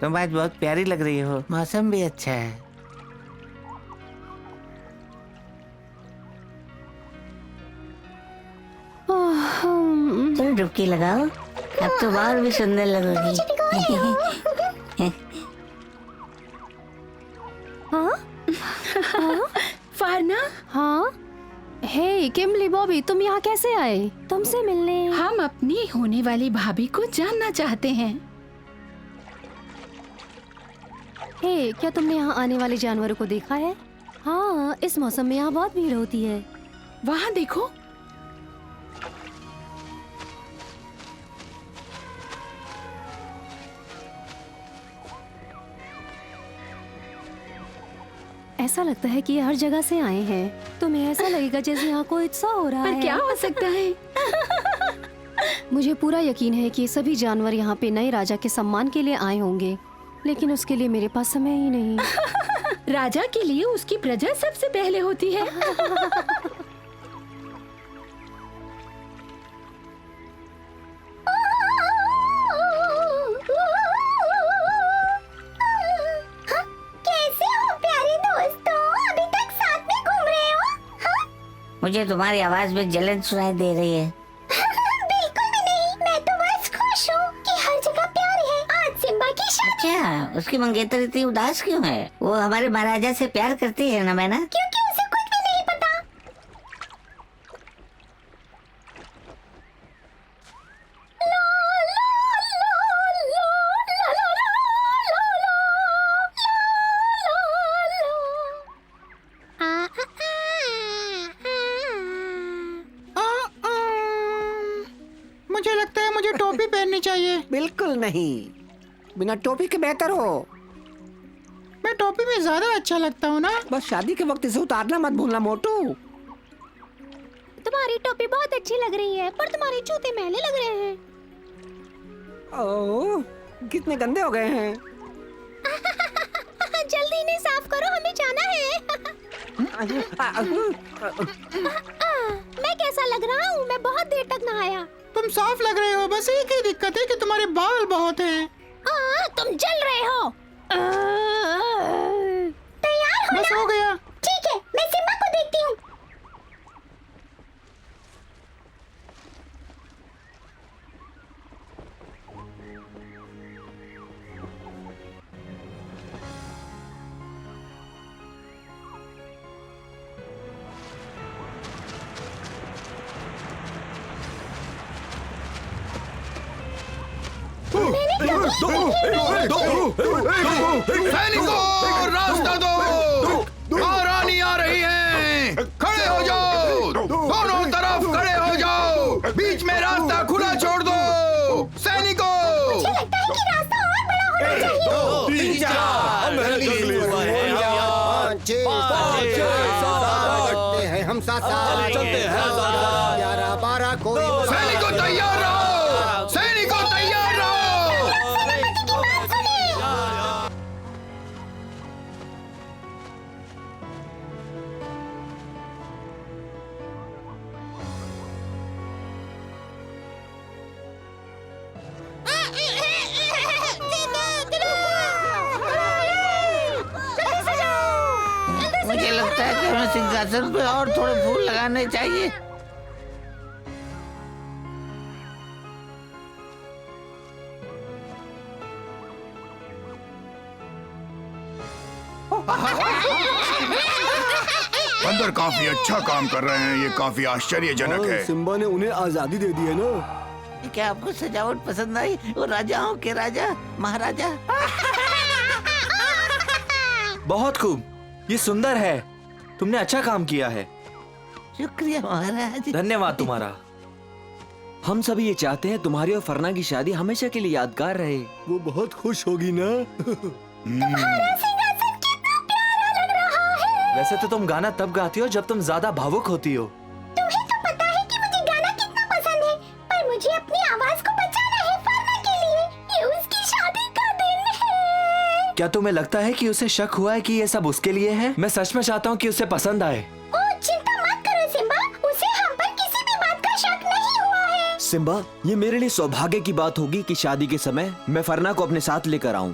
तुम आज बहुत प्यारी लग रही हो, मौसम भी अच्छा है। तुम डुबकी लगाओ, अब तो और भी सुंदर लगोगी। फारना। हाँ, हे किमली बॉबी, तुम यहाँ कैसे आए? तुमसे मिलने। हम अपनी होने वाली भाभी को जानना चाहते हैं। हे, क्या तुमने यहाँ आने वाले जानवरों को देखा है? हाँ, इस मौसम में यहाँ बहुत भीड़ होती है। वहाँ देखो। ऐसा लगता है कि ये हर जगह से आए हैं। तुम्हें ऐसा लगेगा जैसे यहाँ कोई उत्सव हो रहा है। पर क्या हो सकता है? मुझे पूरा यकीन है कि सभी जानवर यहाँ पे नए राजा के सम्मान के लिए आए होंगे, लेकिन उसके लिए मेरे पास समय ही नहीं। राजा के लिए उसकी प्रजा सबसे पहले होती है। मुझे तुम्हारी आवाज में जलन सुनाई दे रही है। बिल्कुल भी नहीं, मैं तो बस खुश हूँ कि हर जगह प्यार है। आज सिम्बा की शादी। अच्छा, उसकी मंगेतर इतनी उदास क्यों है? वो हमारे महाराजा से प्यार करती है ना मैना? क्योंकि उसे कुछ भी नहीं पता। मुझे लगता है मुझे टोपी पहननी चाहिए। बिल्कुल नहीं, बिना टोपी के बेहतर हो। मैं टोपी में ज्यादा अच्छा लगता हूँ ना। बस शादी के वक्त इसे उतारना मत भूलना मोटू। तुम्हारी टोपी बहुत अच्छी लग रही है, पर तुम्हारे जूते मैले लग रहे हैं। ओह, कितने गंदे हो गए हैं। जल्दी इन्हें साफ करो, हमें जाना है। मैं कैसा लग रहा हूँ? मैं बहुत देर तक नहाया। तुम साफ लग रहे हो, बस एक ही दिक्कत है कि तुम्हारे बाल बहुत हैं। तुम जल रहे हो। तैयार हो बस ना? हो गया। ठीक है, मैं सिम्बा को देखती हूँ। सैनिकों, रास्ता दो, महारानी आ रही हैं। खड़े हो जाओ, दोनों तरफ खड़े हो जाओ, बीच में रास्ता खुला छोड़ दो। सैनिकों, मुझे लगता है कि रास्ता और बड़ा होना चाहिए। हम साथ चलते हैं। 11-12 कोई। सैनिकों तैयार रहो, सैनिकों तैयार रहो। मुझे लगता है कि हमें सिंहासन पे और थोड़े फूल लगाने चाहिए। बंदर काफी अच्छा काम कर रहे हैं, ये काफी आश्चर्यजनक है। सिम्बा ने उन्हें आजादी दे दी है ना। क्या आपको सजावट पसंद आई? वो राजाओं के राजा, महाराजा। बहुत खूब, ये सुंदर है। तुमने अच्छा काम किया है। शुक्रिया महाराज। धन्यवाद तुम्हारा। हम सभी ये चाहते हैं तुम्हारी और फरना की शादी हमेशा के लिए यादगार रहे। वो बहुत खुश होगी ना। वैसे तो तुम गाना तब गाती हो जब तुम ज्यादा भावुक होती हो। तुम्हें तो पता है कि मुझे गाना कितना पसंद है, पर मुझे अपनी आवाज को बचाना है फरना के लिए। ये उसकी शादी का दिन है। क्या तुम्हें लगता है कि उसे शक हुआ है कि ये सब उसके लिए है? मैं सच में चाहता हूँ कि उसे पसंद आए। ओह, चिंता मत करो सिम्बा, उसे हम पर किसी भी बात का शक नहीं हुआ है। सिम्बा, ये मेरे लिए सौभाग्य की बात होगी कि शादी के समय मैं फरना को अपने साथ लेकर आऊं।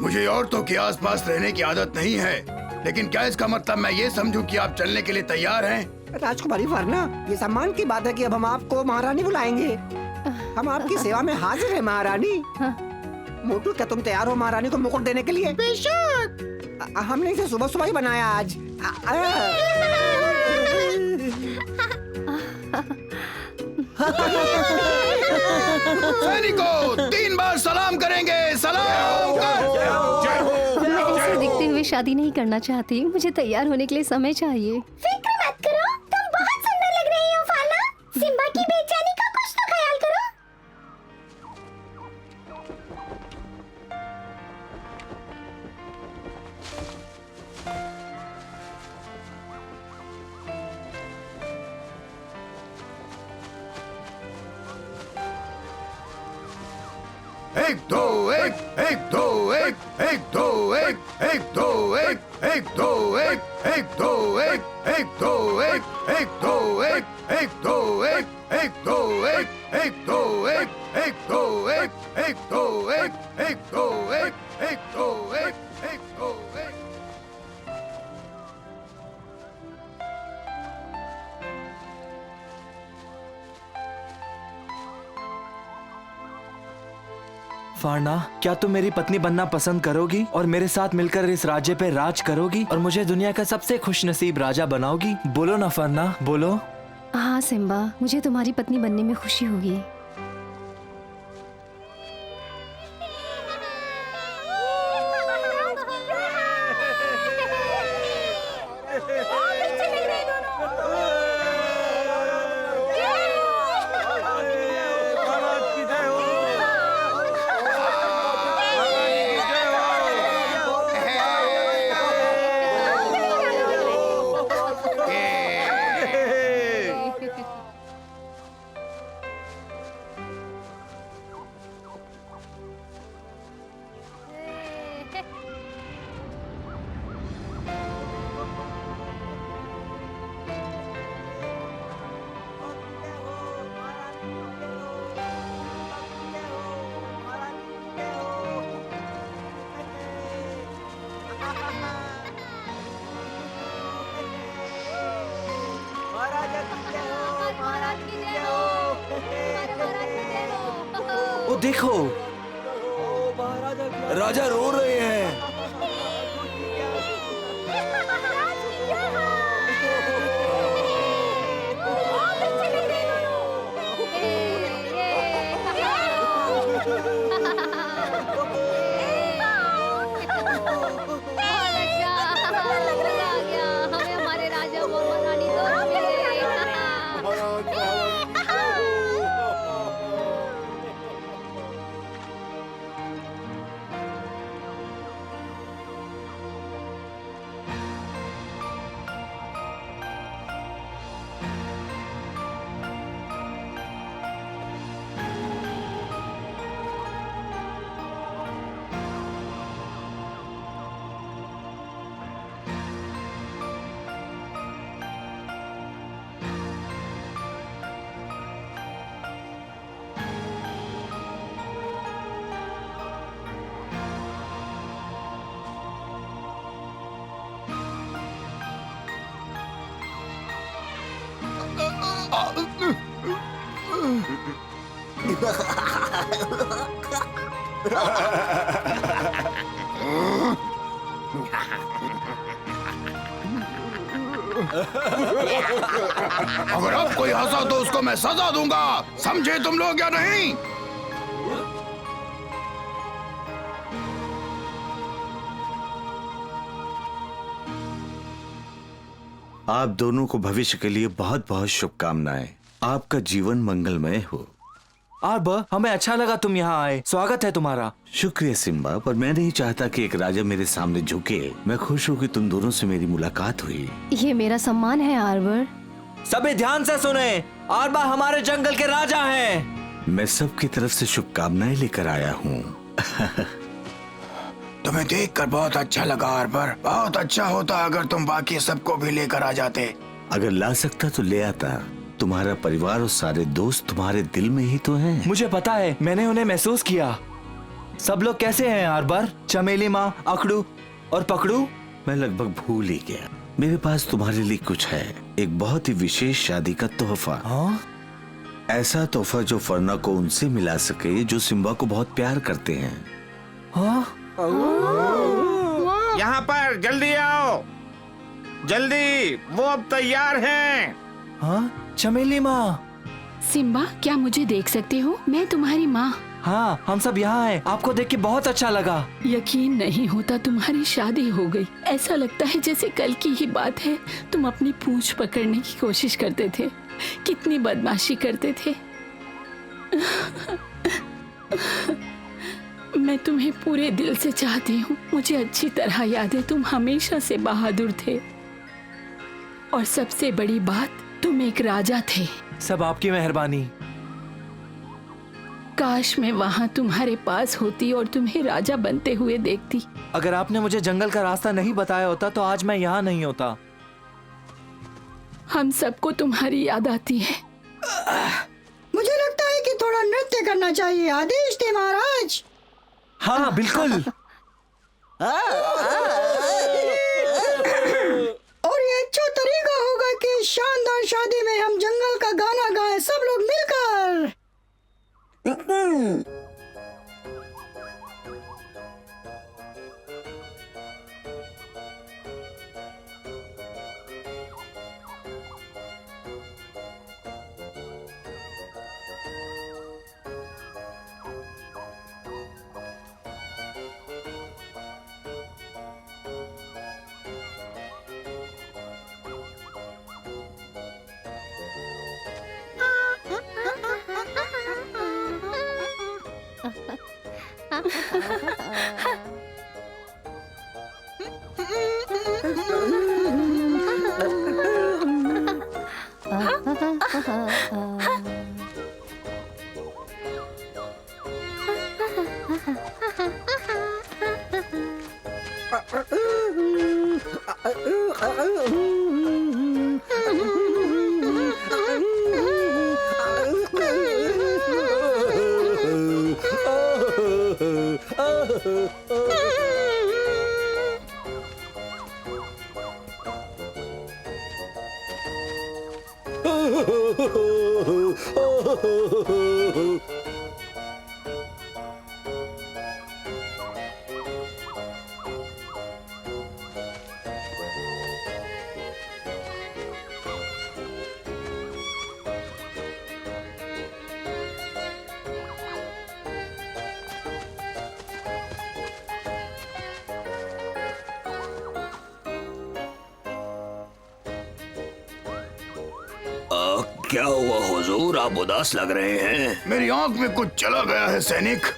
मुझे औरतों के आसपास रहने की आदत नहीं है, लेकिन क्या इसका मतलब मैं ये समझूं कि आप चलने के लिए तैयार हैं? राजकुमारी फरना, ये सम्मान की बात है कि अब हम आपको महारानी बुलाएंगे। हम आपकी सेवा में हाजिर हैं महारानी। मोटू, क्या तुम तैयार हो महारानी को मुकुट देने के लिए? बेशक। हमने इसे सुबह सुबह ही बनाया आज। सैनिकों, 3 बार सलाम करेंगे। सलाम कर। मैं ऐसे दिखते हुए शादी नहीं करना चाहती, मुझे तैयार होने के लिए समय चाहिए। फिक्र मत करो, तुम बहुत सुंदर लग रही हो फाना। सिम्बा की बेचैनी का कुछ तो ख्याल करो। एक दो एक, एक दो एक, एक दो एक, एक दो एक, एक दो एक, एक दो एक, एक दो एक, एक दो एक, एक दो एक, एक दो एक, एक दो एक, एक दो एक, एक दो एक, एक दो एक, एक दो एक, एक दो एक। फारना, क्या तुम मेरी पत्नी बनना पसंद करोगी और मेरे साथ मिलकर इस राज्य पे राज करोगी और मुझे दुनिया का सबसे खुशनसीब राजा बनाओगी? बोलो ना फरना, बोलो। हाँ सिम्बा, मुझे तुम्हारी पत्नी बनने में खुशी होगी। ओ देखो, राजा रो रहे हैं। अगर अब कोई हंसा तो उसको मैं सजा दूंगा, समझे तुम लोग या नहीं? आप दोनों को भविष्य के लिए बहुत बहुत शुभकामनाएं। आपका जीवन मंगलमय हो। आर्ब, हमें अच्छा लगा तुम यहाँ आए, स्वागत है तुम्हारा। शुक्रिया सिम्बा, पर मैं नहीं चाहता कि एक राजा मेरे सामने झुके। मैं खुश हूँ कि तुम दोनों से मेरी मुलाकात हुई। ये मेरा सम्मान है आर्बर। सभी ध्यान से सुने, आर्बा हमारे जंगल के राजा हैं। मैं सबकी तरफ से शुभकामनाएं लेकर आया हूँ। तुम्हें देखकर बहुत अच्छा लगा आर्बर। बहुत अच्छा होता अगर तुम बाकी सबको भी लेकर आ जाते। अगर ला सकता तो ले आता। तुम्हारा परिवार और सारे दोस्त तुम्हारे दिल में ही तो हैं। मुझे पता है, मैंने उन्हें महसूस किया। सब लोग कैसे हैं आरबर, चमेली माँ, अकड़ू और पकड़ू? मैं लगभग भूल ही गया। मेरे पास तुम्हारे लिए कुछ है, एक बहुत ही विशेष शादी का तोहफा। हाँ? ऐसा तोहफा जो फरना को उनसे मिला सके जो सिम्बा को बहुत प्यार करते हैं। हाँ? यहाँ पर जल्दी आओ, जल्दी, वो अब तैयार हैं। हाँ? चमेली माँ। सिम्बा, क्या मुझे देख सकते हो? मैं तुम्हारी माँ। हाँ, हम सब यहाँ हैं। आपको देख के बहुत अच्छा लगा। यकीन नहीं होता तुम्हारी शादी हो गई। ऐसा लगता है जैसे कल की ही बात है। तुम अपनी पूंछ पकड़ने की कोशिश करते थे, कितनी बदमाशी करते थे। मैं तुम्हें पूरे दिल से चाहती हूँ। मुझे अच्छी तरह याद है तुम हमेशा से बहादुर थे, और सबसे बड़ी बात, तुम एक राजा थे। सब आपकी मेहरबानी। काश मैं वहाँ तुम्हारे पास होती और तुम्हें राजा बनते हुए देखती। अगर आपने मुझे जंगल का रास्ता नहीं बताया होता तो आज मैं यहाँ नहीं होता। हम सबको तुम्हारी याद आती है। मुझे लगता है कि थोड़ा नृत्य करना चाहिए। आदेश थे महाराज। हाँ बिल्कुल। और ये अच्छा तरीका होगा कि शानदार शादी में हम जंगल का गाना गाएं, सब लोग मिलकर। क्या हुआ हुजूर, आप उदास लग रहे हैं? मेरी आंख में कुछ चला गया है सैनिक।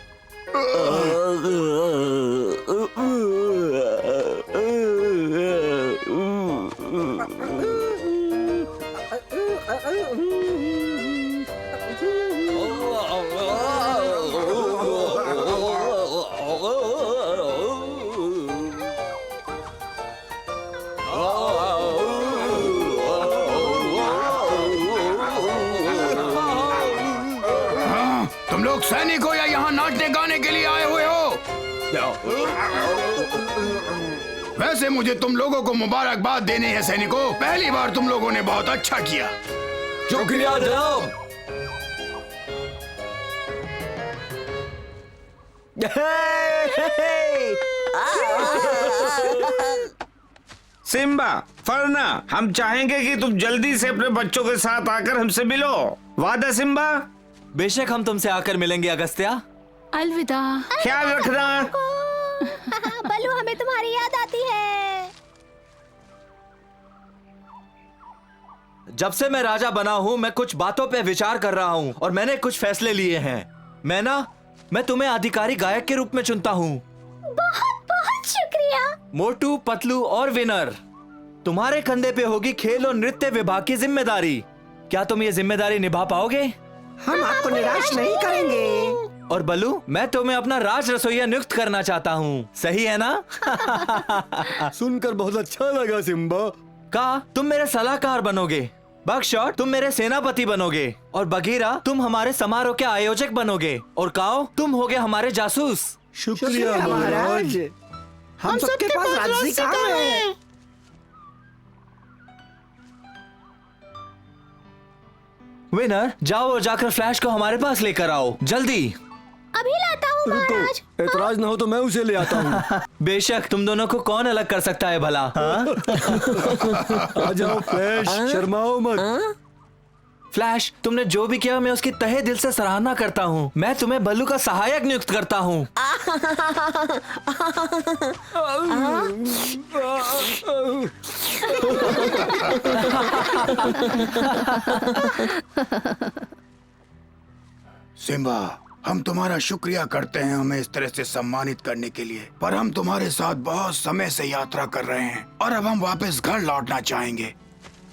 सैनिक हो या यहाँ नाचने गाने के लिए आए हुए हो? वैसे मुझे तुम लोगों को मुबारकबाद देनी है सैनिकों। पहली बार तुम लोगों ने बहुत अच्छा किया। शुक्रिया जनाब। सिम्बा, फरना, हम चाहेंगे कि तुम जल्दी से अपने बच्चों के साथ आकर हमसे मिलो। वादा सिम्बा? बेशक हम तुमसे आकर मिलेंगे अगस्त्या। अलविदा। ख्याल रखना। बलू, हमें तुम्हारी याद आती है। जब से मैं राजा बना हूँ मैं कुछ बातों पे विचार कर रहा हूँ और मैंने कुछ फैसले लिए हैं। मैं तुम्हें अधिकारी गायक के रूप में चुनता हूँ। बहुत बहुत शुक्रिया। मोटू, पतलू और विनर, तुम्हारे कंधे पे होगी खेल और नृत्य विभाग की जिम्मेदारी। क्या तुम ये जिम्मेदारी निभा पाओगे? हम आपको निराश नहीं करेंगे। और बलू, मैं तुम्हें अपना राज रसोइया नियुक्त करना चाहता हूँ, सही है ना? सुनकर बहुत अच्छा लगा सिम्बा। का तुम मेरे सलाहकार बनोगे, बकशॉट तुम मेरे सेनापति बनोगे, और बगीरा तुम हमारे समारोह के आयोजक बनोगे, और काओ तुम होगे हमारे जासूस। शुक्रिया महाराज। हम सबके पास राजसी काम है। विनर, जाओ और जाकर फ्लैश को हमारे पास लेकर आओ, जल्दी। अभी लाता हूँ महाराज। एतराज ना हो तो मैं उसे ले आता हूँ। बेशक, तुम दोनों को कौन अलग कर सकता है भला? आ जाओ फ्लैश, शर्माओ मत। फ्लैश, तुमने जो भी किया मैं उसकी तहे दिल से सराहना करता हूँ। मैं तुम्हें बल्लू का सहायक नियुक्त करता हूँ। सिम्बा, हम तुम्हारा शुक्रिया करते हैं हमें इस तरह से सम्मानित करने के लिए, पर हम तुम्हारे साथ बहुत समय से यात्रा कर रहे हैं और अब हम वापस घर लौटना चाहेंगे।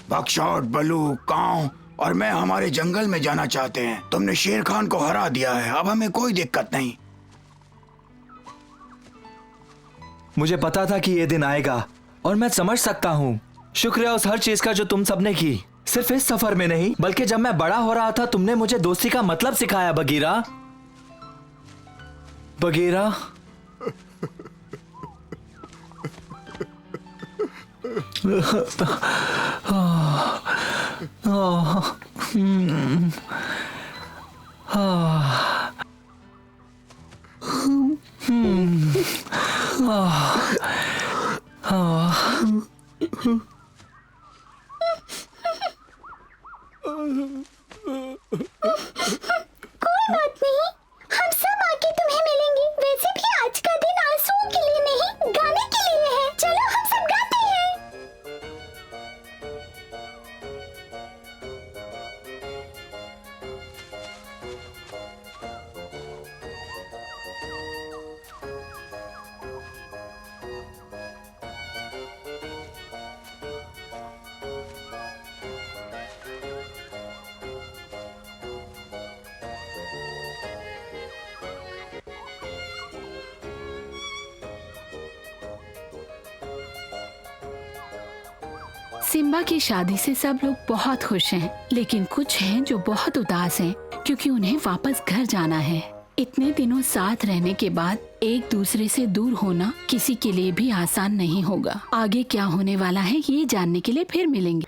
बकशॉट, बलू, काऊ और मैं हमारे जंगल में जाना चाहते हैं। तुमने शेर खान को हरा दिया है, अब हमें कोई दिक्कत नहीं। मुझे पता था कि ये दिन आएगा और मैं समझ सकता हूँ। शुक्रिया उस हर चीज का जो तुम सबने की, सिर्फ इस सफर में नहीं बल्कि जब मैं बड़ा हो रहा था तुमने मुझे दोस्ती का मतलब सिखाया बगीरा। बगीरा, कोई बात नहीं, हम सब आके तुम्हें मिलेंगे। वैसे भी आज का दिन आंसुओं के लिए नहीं, गाने के लिए है। चलो हम सब गाते हैं। सिम्बा की शादी से सब लोग बहुत खुश हैं, लेकिन कुछ हैं जो बहुत उदास हैं क्योंकि उन्हें वापस घर जाना है। इतने दिनों साथ रहने के बाद एक दूसरे से दूर होना किसी के लिए भी आसान नहीं होगा। आगे क्या होने वाला है ये जानने के लिए फिर मिलेंगे।